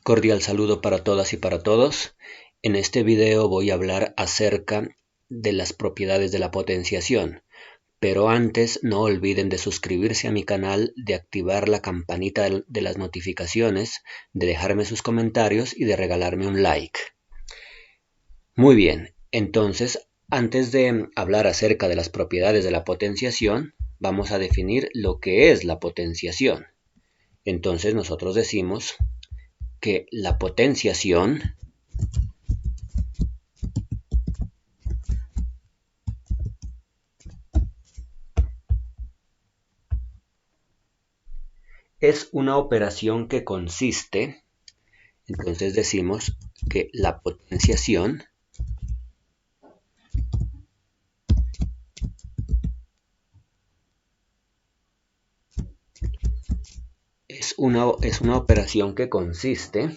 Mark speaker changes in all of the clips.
Speaker 1: Cordial saludo para todas y para todos. En este video voy a hablar acerca de las propiedades de la potenciación, pero antes no olviden de suscribirse a mi canal, de activar la campanita de las notificaciones, de dejarme sus comentarios y de regalarme un like. Muy bien, entonces antes de hablar acerca de las propiedades de la potenciación, vamos a definir lo que es la potenciación. Entonces nosotros decimos que la potenciación es una operación que consiste, entonces decimos que la potenciación es una operación que consiste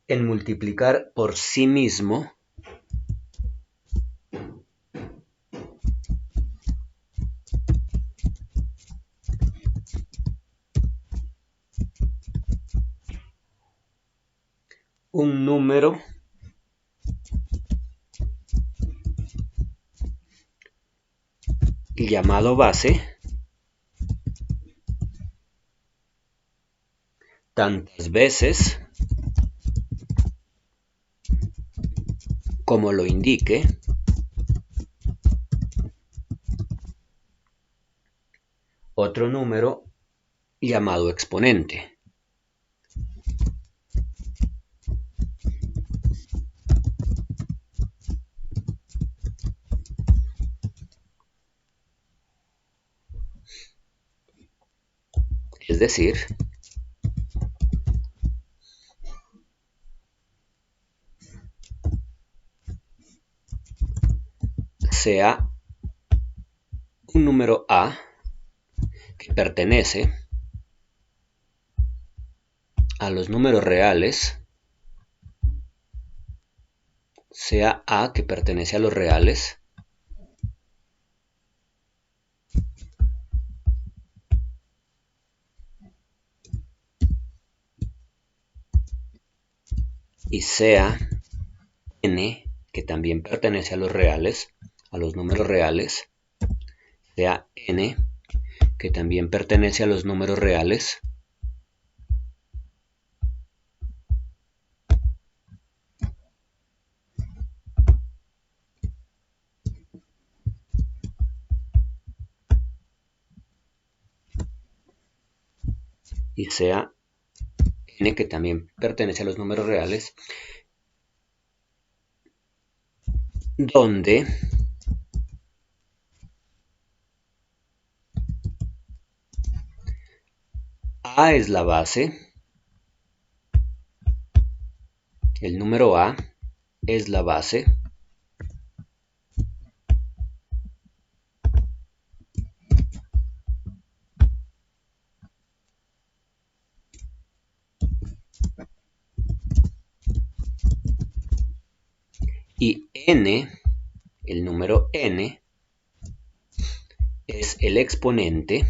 Speaker 1: en multiplicar por sí mismo un número llamado base tantas veces como lo indique otro número llamado exponente. Es decir, sea un número A que pertenece a los números reales, sea A que pertenece a los reales, y sea n que también pertenece a los reales, a los números reales, sea n que también pertenece a los números reales, y sea n que también pertenece a los números reales, donde A es la base, el número A es la base, y n, el número n, es el exponente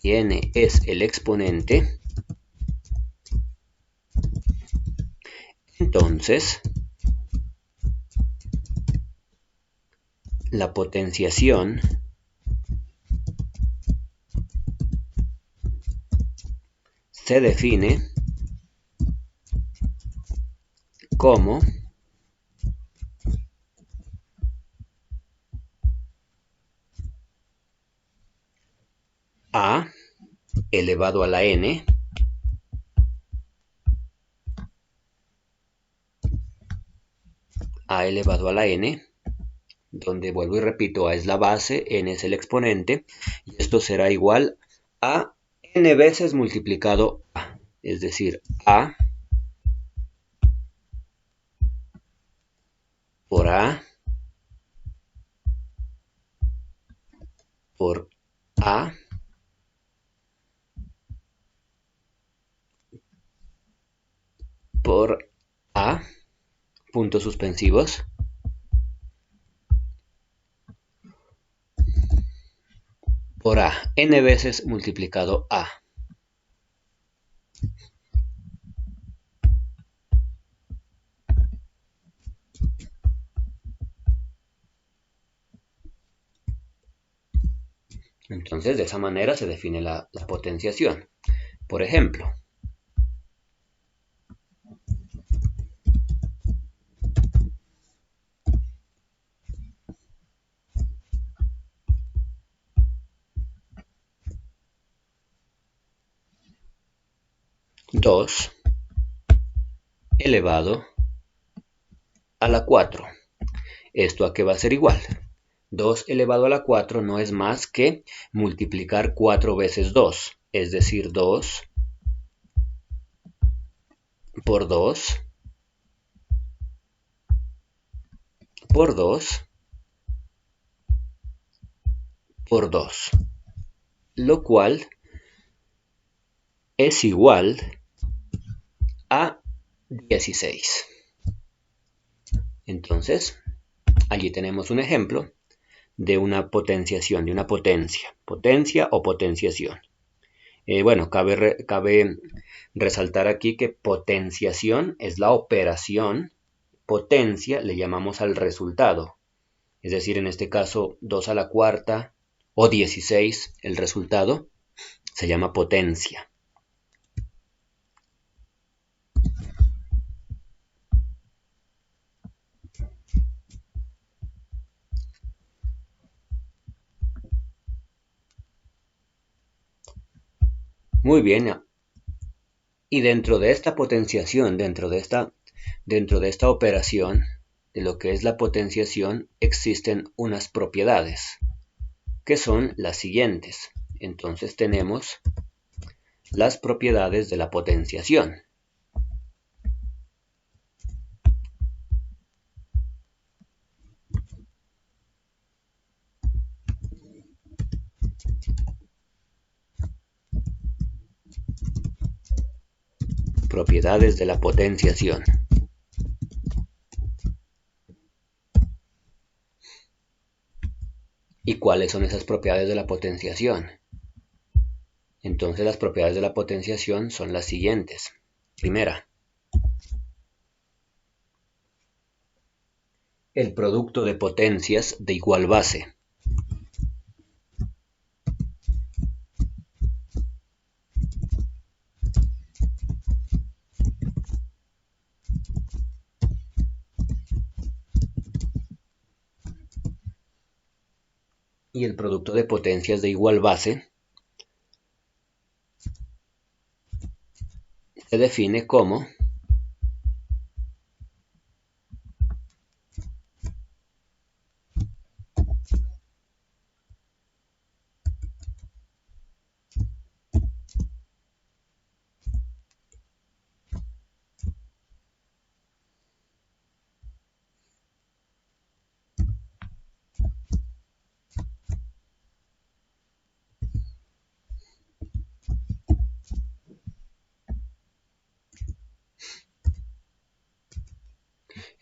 Speaker 1: y n es el exponente, entonces la potenciación se define como A elevado a la n elevado a la n, donde vuelvo y repito, A es la base, n es el exponente, y esto será igual a n veces multiplicado A, es decir, A por A por A por A, puntos suspensivos, por A, n veces multiplicado A. Entonces, de esa manera se define la potenciación. Por ejemplo, dos elevado a la 4. ¿Esto a qué va a ser igual? 2 elevado a la 4 no es más que multiplicar 4 veces 2, es decir, 2 por 2 por 2 por 2, lo cual es igual a 16. Entonces, allí tenemos un ejemplo de una potenciación, de una potencia o potenciación. Bueno, cabe resaltar aquí que potenciación es la operación, potencia le llamamos al resultado, es decir, en este caso 2 a la cuarta o 16, el resultado se llama potencia. Muy bien, y dentro de esta potenciación, dentro de esta operación, de lo que es la potenciación, existen unas propiedades, que son las siguientes. Entonces tenemos las propiedades de la potenciación. Propiedades de la potenciación. ¿Y cuáles son esas propiedades de la potenciación? Entonces las propiedades de la potenciación son las siguientes. Primera, el producto de potencias de igual base. Y el producto de potencias de igual base se define como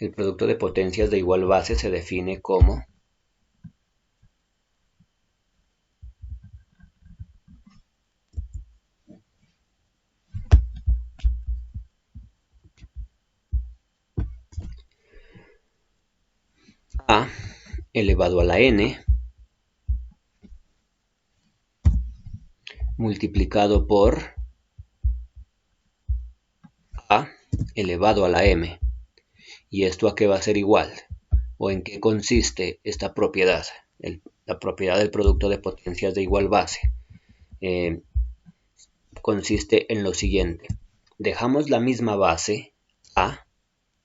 Speaker 1: el producto de potencias de igual base se define como A elevado a la n multiplicado por A elevado a la m. ¿Y esto a qué va a ser igual? ¿O en qué consiste esta propiedad? La propiedad del producto de potencias de igual base. Consiste en lo siguiente. Dejamos la misma base, A,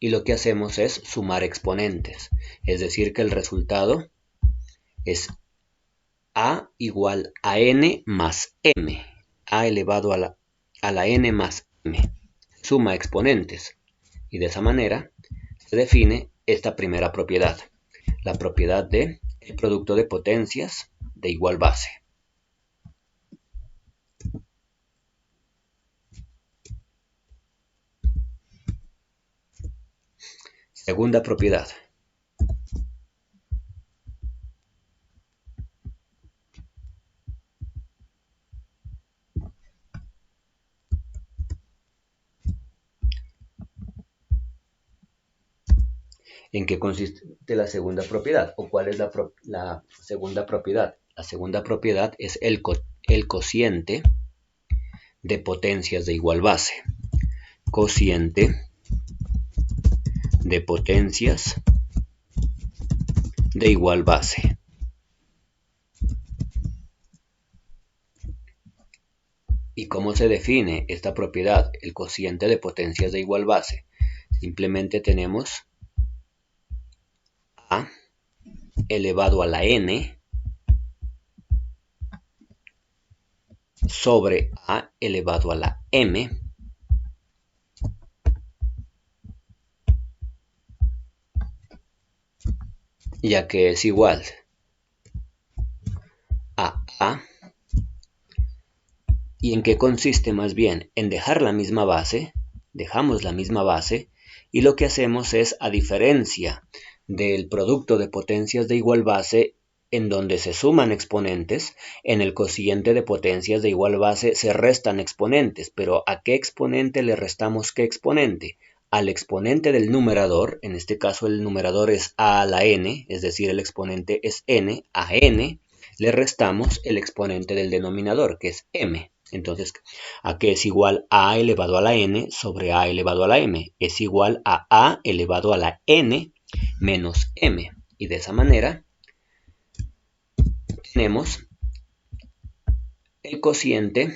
Speaker 1: y lo que hacemos es sumar exponentes. Es decir, que el resultado es A igual a n más m. A elevado a la n más m. Suma exponentes. Y de esa manera se define esta primera propiedad. La propiedad del producto de potencias de igual base. Segunda propiedad. ¿En qué consiste la segunda propiedad? ¿O cuál es la segunda propiedad? La segunda propiedad es el cociente de potencias de igual base. Cociente de potencias de igual base. ¿Y cómo se define esta propiedad? El cociente de potencias de igual base. Simplemente tenemos A elevado a la n sobre A elevado a la m ya que es igual a A. ¿Y en qué consiste más bien? En dejar la misma base, dejamos la misma base y lo que hacemos es, a diferencia del producto de potencias de igual base en donde se suman exponentes, en el cociente de potencias de igual base se restan exponentes, pero ¿a qué exponente le restamos qué exponente? Al exponente del numerador, en este caso el numerador es a a la n, es decir, el exponente es n, a n le restamos el exponente del denominador, que es m. Entonces, ¿a qué es igual a elevado a la n sobre a elevado a la m? Es igual a elevado a la n menos m. Y de esa manera tenemos el cociente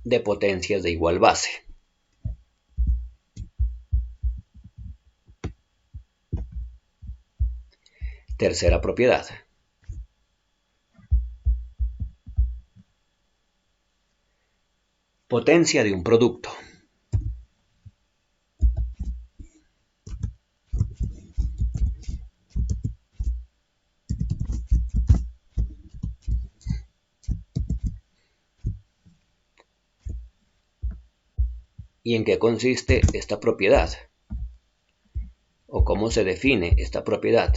Speaker 1: de potencias de igual base. Tercera propiedad. Potencia de un producto. ¿Y en qué consiste esta propiedad? ¿O cómo se define esta propiedad?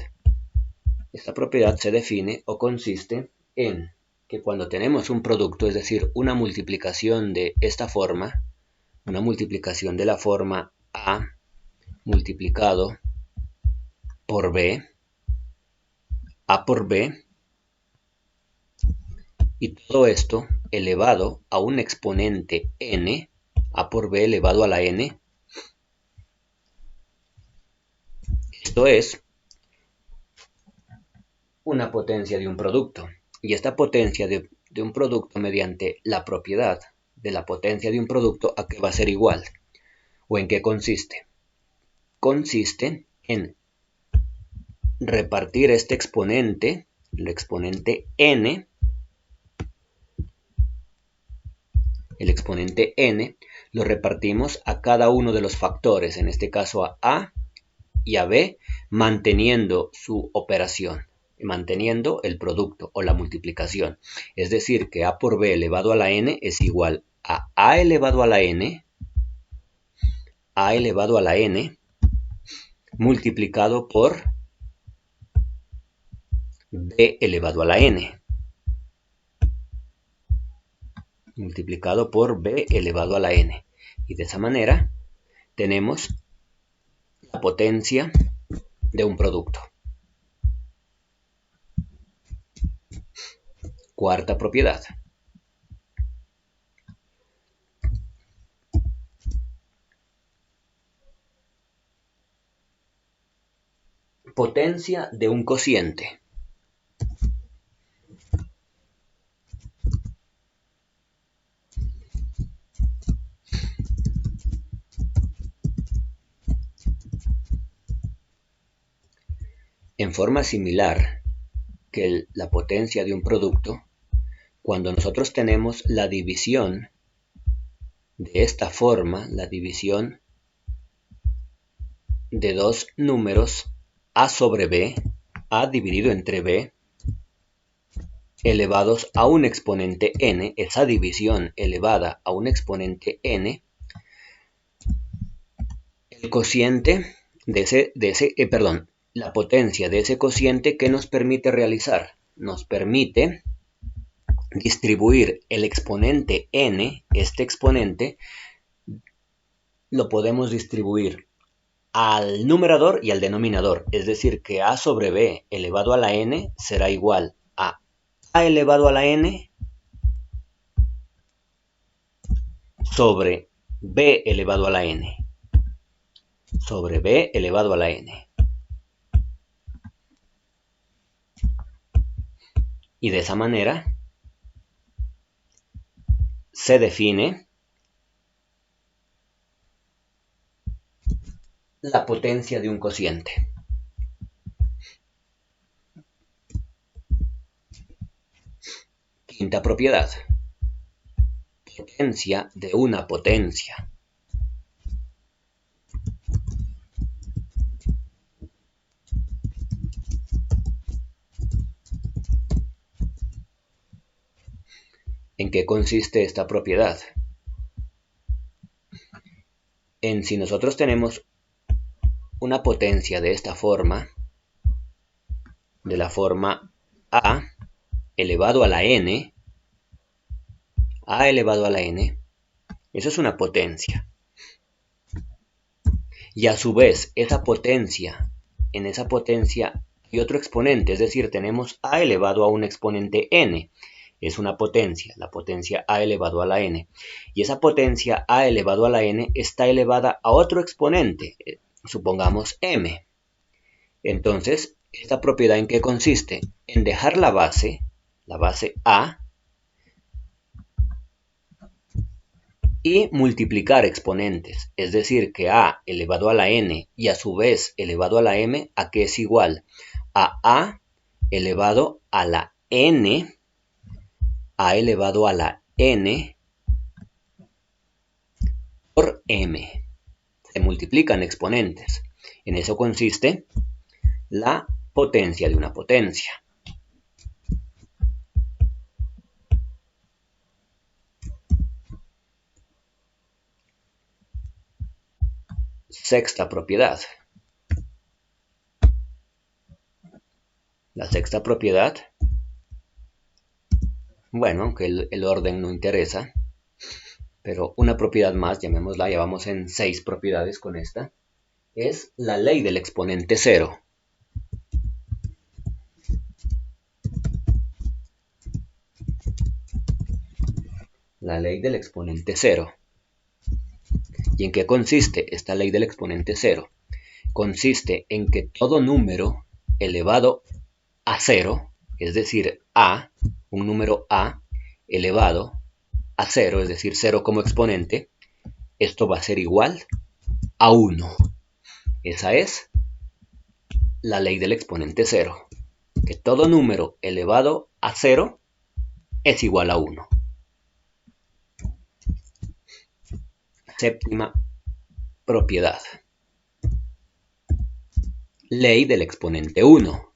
Speaker 1: Esta propiedad se define o consiste en que cuando tenemos un producto, es decir, una multiplicación de esta forma, una multiplicación de la forma A multiplicado por B, A por B, y todo esto elevado a un exponente n, A por B elevado a la n. Esto es una potencia de un producto. Y esta potencia de un producto mediante la propiedad de la potencia de un producto, ¿a qué va a ser igual? ¿O en qué consiste? Consiste en repartir este exponente, el exponente n, lo repartimos a cada uno de los factores, en este caso a A y a B, manteniendo su operación, manteniendo el producto o la multiplicación. Es decir, que A por B elevado a la n es igual a A elevado a la n, A elevado a la n, multiplicado por B elevado a la n, multiplicado por B elevado a la n. Y de esa manera tenemos la potencia de un producto. Cuarta propiedad. Potencia de un cociente. En forma similar que la potencia de un producto, cuando nosotros tenemos la división de esta forma, la división de dos números a sobre b, a dividido entre b, elevados a un exponente n, esa división elevada a un exponente n, el cociente la potencia de ese cociente, ¿qué nos permite realizar? Nos permite distribuir el exponente n, este exponente, lo podemos distribuir al numerador y al denominador, es decir, que a sobre b elevado a la n será igual a elevado a la n sobre b elevado a la n, sobre b elevado a la n. Y de esa manera se define la potencia de un cociente. Quinta propiedad. Potencia de una potencia. ¿En qué consiste esta propiedad? En si nosotros tenemos una potencia de esta forma, de la forma a elevado a la n, a elevado a la n, eso es una potencia. Y a su vez, esa potencia, en esa potencia hay otro exponente, es decir, tenemos a elevado a un exponente n, es una potencia, la potencia a elevado a la n. Y esa potencia a elevado a la n está elevada a otro exponente, supongamos m. Entonces, ¿esta propiedad en qué consiste? En dejar la base a, y multiplicar exponentes, es decir, que a elevado a la n y a su vez elevado a la m, ¿a qué es igual? A elevado a la n, a elevado a la n por m. Se multiplican exponentes. En eso consiste la potencia de una potencia. Sexta propiedad. La sexta propiedad, bueno, aunque el orden no interesa, pero una propiedad más, llamémosla, ya vamos en 6 propiedades con esta, es la ley del exponente cero. La ley del exponente cero. ¿Y en qué consiste esta ley del exponente cero? Consiste en que todo número elevado a cero, es decir, un número a elevado a cero, es decir, 0 como exponente, esto va a ser igual a 1. Esa es la ley del exponente cero, que todo número elevado a 0 es igual a 1. Séptima propiedad. Ley del exponente 1.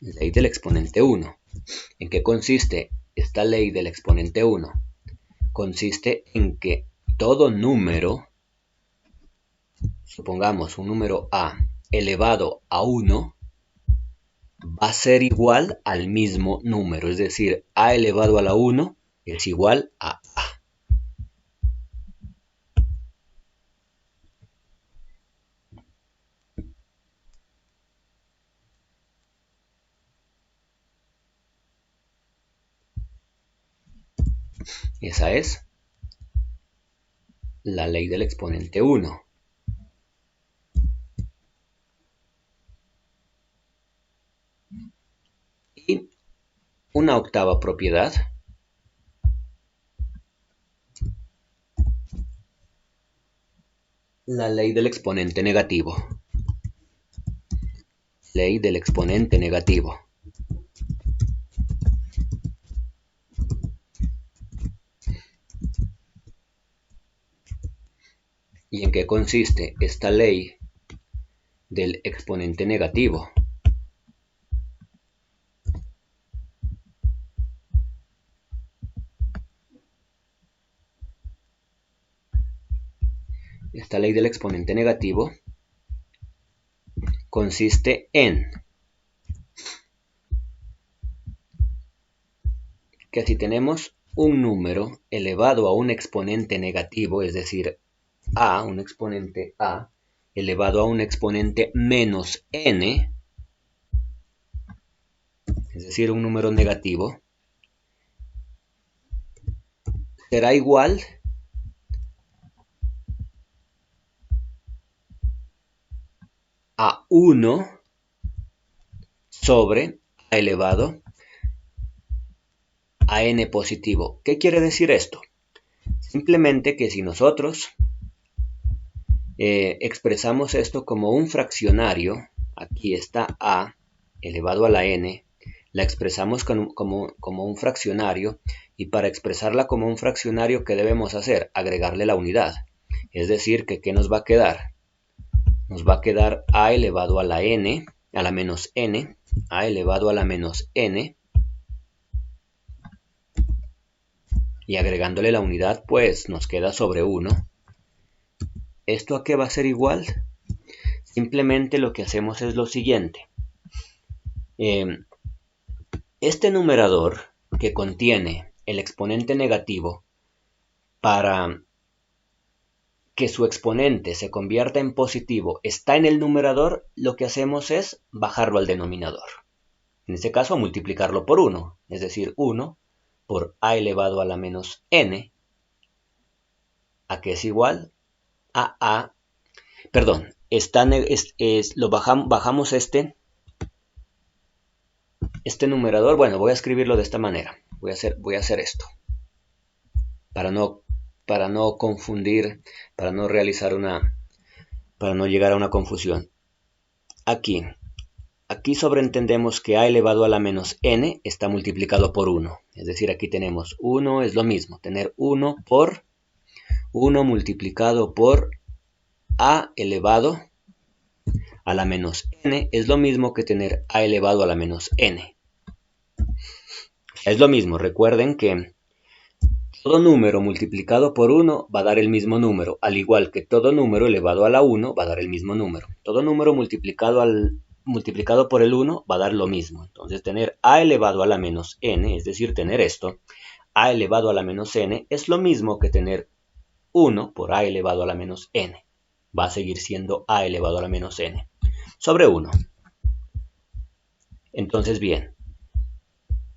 Speaker 1: Ley del exponente 1. ¿En qué consiste esta ley del exponente 1? Consiste en que todo número, supongamos un número a elevado a 1, va a ser igual al mismo número, es decir, a elevado a la 1 es igual a a. Esa es la ley del exponente 1. Y una octava propiedad, la ley del exponente negativo. Ley del exponente negativo. ¿Y en qué consiste esta ley del exponente negativo? esta ley del exponente negativo consiste en que si tenemos un número elevado a un exponente negativo, es decir, a, un exponente a, elevado a un exponente menos n, es decir, un número negativo, será igual a 1 sobre a elevado a n positivo. ¿Qué quiere decir esto? Simplemente que si nosotros expresamos esto como un fraccionario, aquí está a elevado a la n, la expresamos como un fraccionario, y para expresarla como un fraccionario, ¿qué debemos hacer? Agregarle la unidad. Es decir, que ¿qué nos va a quedar? Nos va a quedar a elevado a la n, a la menos n, a elevado a la menos n, y agregándole la unidad, pues nos queda sobre 1. ¿Esto a qué va a ser igual? Simplemente lo que hacemos es lo siguiente. Este numerador que contiene el exponente negativo, para que su exponente se convierta en positivo, está en el numerador, lo que hacemos es bajarlo al denominador. En este caso, multiplicarlo por 1, es decir, 1 por a elevado a la menos n, a que es igual a perdón, bajamos este numerador. Bueno, voy a escribirlo de esta manera. Voy a hacer esto para no confundir, para no llegar a una confusión. Aquí sobreentendemos que a elevado a la menos n está multiplicado por 1. Es decir, aquí tenemos 1, es lo mismo, tener 1 por 1 multiplicado por a elevado a la menos n, es lo mismo que tener a elevado a la menos n. Es lo mismo, recuerden que todo número multiplicado por 1 va a dar el mismo número, al igual que todo número elevado a la 1 va a dar el mismo número. Todo número multiplicado por el 1 va a dar lo mismo. Entonces tener a elevado a la menos n, es decir, tener esto, a elevado a la menos n, es lo mismo que tener 1 por a elevado a la menos n. Va a seguir siendo a elevado a la menos n sobre 1. Entonces, bien.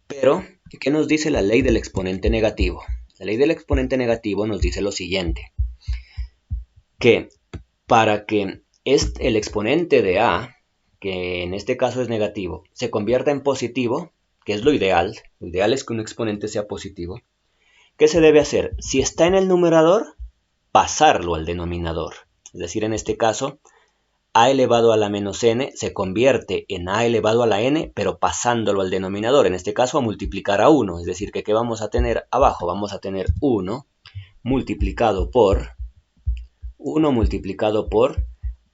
Speaker 1: Pero, ¿qué nos dice la ley del exponente negativo? La ley del exponente negativo nos dice lo siguiente, que para que el exponente de a, que en este caso es negativo, se convierta en positivo, que es lo ideal es que un exponente sea positivo, ¿qué se debe hacer? Si está en el numerador, pasarlo al denominador. Es decir, en este caso, a elevado a la menos n se convierte en a elevado a la n, pero pasándolo al denominador, en este caso a multiplicar a 1, es decir, que ¿qué vamos a tener abajo? Vamos a tener 1 multiplicado por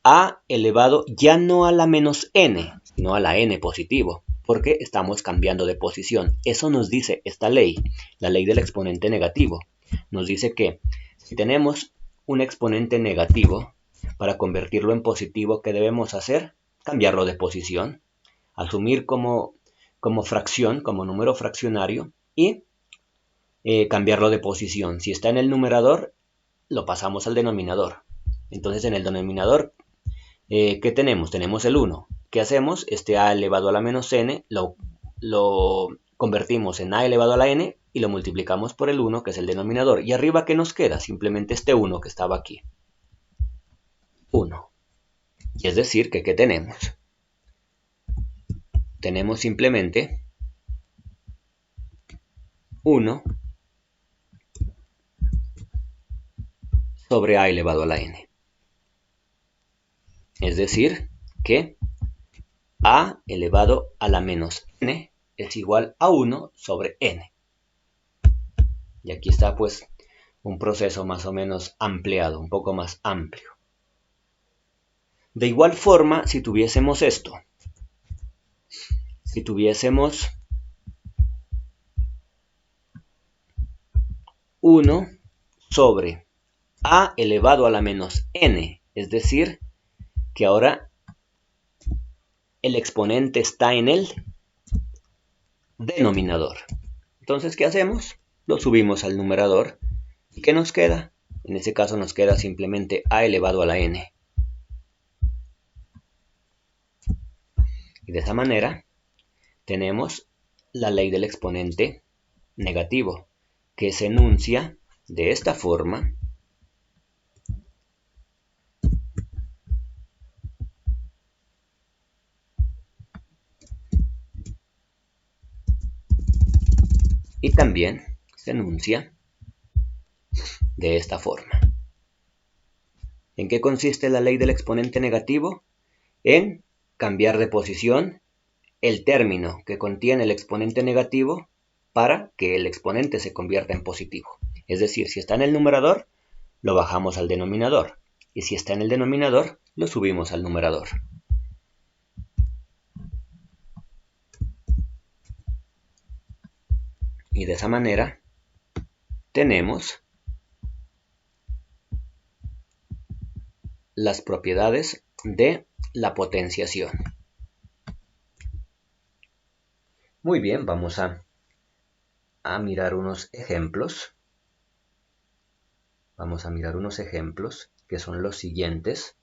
Speaker 1: a elevado ya no a la menos n, sino a la n positivo, porque estamos cambiando de posición. Eso nos dice esta ley, la ley del exponente negativo. Nos dice que si tenemos un exponente negativo, para convertirlo en positivo, ¿qué debemos hacer? Cambiarlo de posición, asumir como fracción, como número fraccionario, y cambiarlo de posición. Si está en el numerador, lo pasamos al denominador. Entonces en el denominador, ¿qué tenemos? Tenemos el 1. ¿Qué hacemos? Este a elevado a la menos n lo convertimos en a elevado a la n y lo multiplicamos por el 1, que es el denominador. Y arriba, ¿qué nos queda? Simplemente este 1 que estaba aquí. 1. Y es decir, que ¿qué tenemos? Tenemos simplemente 1 sobre a elevado a la n. Es decir, que a elevado a la menos n es igual a 1 sobre n. Y aquí está pues un proceso más o menos ampliado, un poco más amplio. De igual forma, si tuviésemos esto, si tuviésemos 1 sobre a elevado a la menos n, es decir, que ahora el exponente está en el denominador. Entonces, ¿qué hacemos? Lo subimos al numerador. ¿Y qué nos queda? En ese caso nos queda simplemente a elevado a la n. Y de esa manera tenemos la ley del exponente negativo, que se enuncia de esta forma. Y también se enuncia de esta forma. ¿En qué consiste la ley del exponente negativo? En cambiar de posición el término que contiene el exponente negativo para que el exponente se convierta en positivo. Es decir, si está en el numerador, lo bajamos al denominador. Y si está en el denominador, lo subimos al numerador. Y de esa manera tenemos las propiedades de la potenciación. Muy bien, vamos a mirar unos ejemplos. Vamos a mirar unos ejemplos que son los siguientes.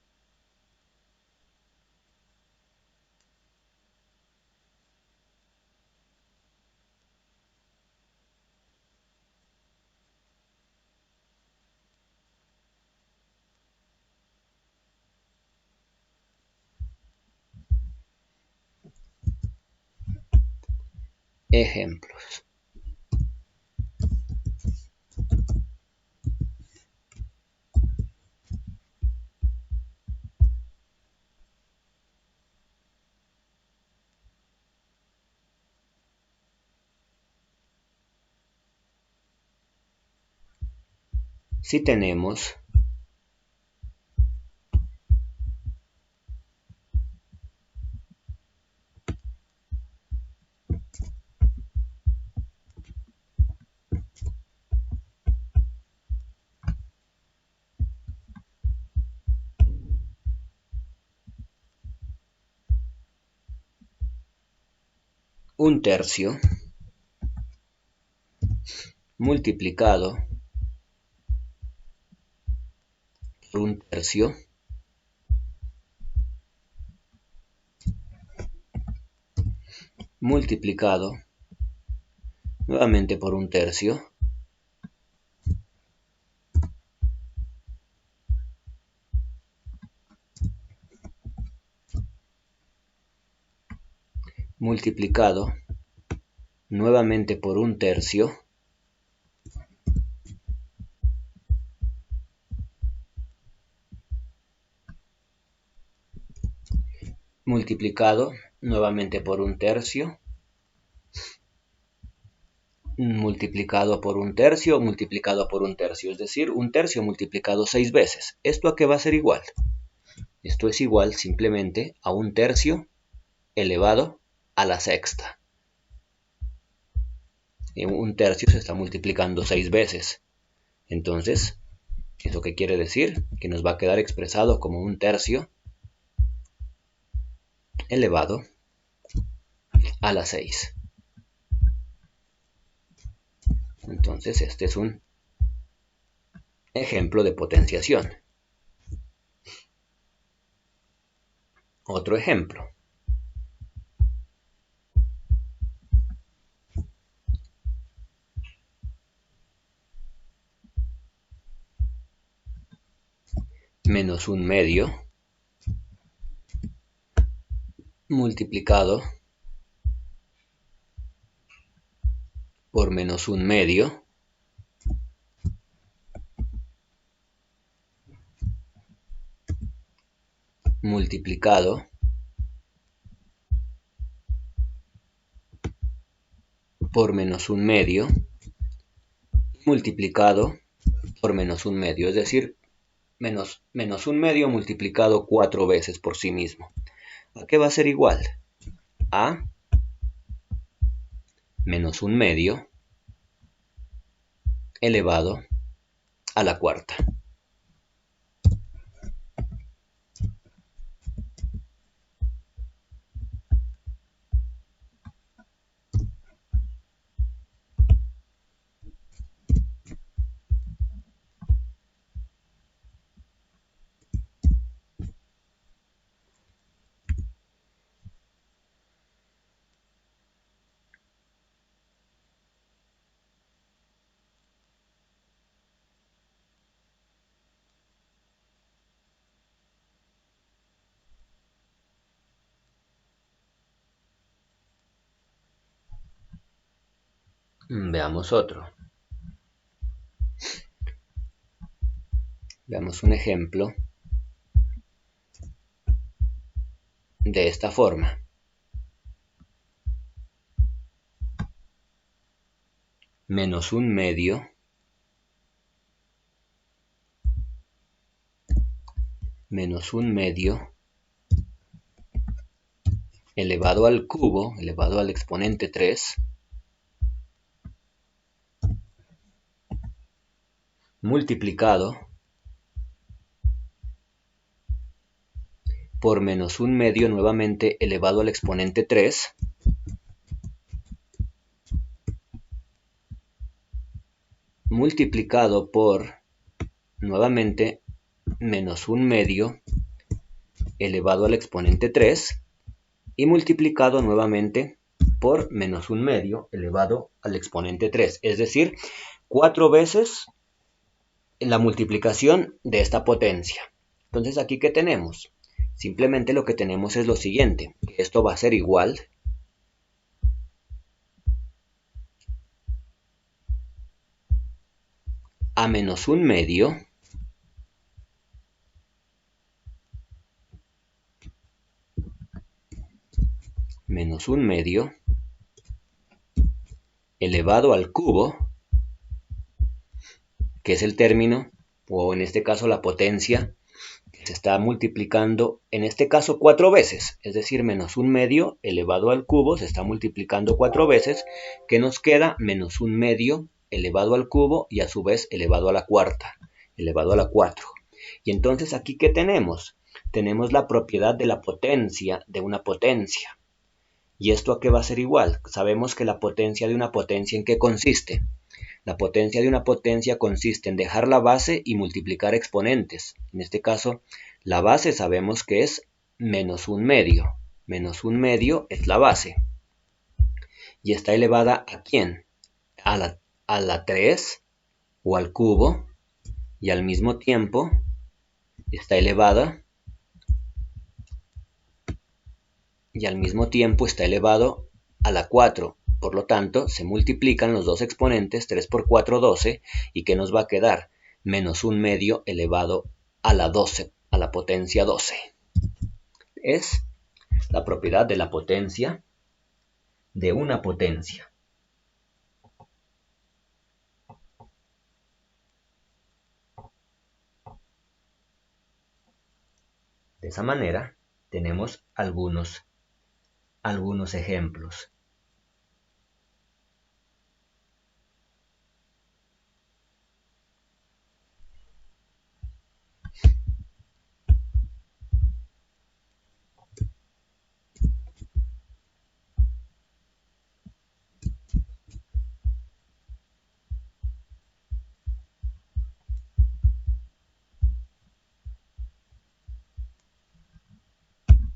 Speaker 1: Ejemplos. Si tenemos un tercio multiplicado por un tercio multiplicado nuevamente por un tercio multiplicado nuevamente por un tercio multiplicado nuevamente por un tercio multiplicado por un tercio multiplicado por un tercio, es decir, un tercio multiplicado 6 veces. ¿Esto a qué va a ser igual? Esto es igual simplemente a un tercio elevado a la sexta. Un tercio se está multiplicando 6 veces. Entonces, ¿eso qué quiere decir? Que nos va a quedar expresado como un tercio elevado a la 6. Entonces, este es un ejemplo de potenciación. Otro ejemplo. Menos un medio multiplicado por menos un medio multiplicado por menos un medio multiplicado por menos un medio, es decir, menos un medio multiplicado 4 veces por sí mismo. ¿A qué va a ser igual? A menos un medio elevado a la cuarta. Veamos otro. Veamos un ejemplo de esta forma. Menos un medio elevado al cubo, elevado al exponente 3, multiplicado por menos un medio nuevamente elevado al exponente 3, multiplicado por nuevamente menos un medio elevado al exponente 3 y multiplicado nuevamente por menos un medio elevado al exponente 3, es decir, 4 veces la multiplicación de esta potencia. Entonces, ¿aquí qué tenemos? Simplemente lo que tenemos es lo siguiente, que esto va a ser igual a menos un medio elevado al cubo, que es el término, o en este caso la potencia, que se está multiplicando, en este caso 4 veces, es decir, menos un medio elevado al cubo se está multiplicando 4 veces, que nos queda menos un medio elevado al cubo y a su vez elevado a la cuarta, elevado a la 4. Y entonces aquí ¿qué tenemos? Tenemos la propiedad de la potencia de una potencia. ¿Y esto a qué va a ser igual? Sabemos que la potencia de una potencia, ¿en qué consiste? La potencia de una potencia consiste en dejar la base y multiplicar exponentes. En este caso, la base sabemos que es menos un medio. Menos un medio es la base. ¿Y está elevada a quién? A la 3 o al cubo. Y al mismo tiempo está elevada a la 4. Por lo tanto, se multiplican los dos exponentes, 3 por 4, 12, y ¿qué nos va a quedar? Menos un medio elevado a la 12, a la potencia 12. Es la propiedad de la potencia de una potencia. De esa manera, tenemos algunos ejemplos.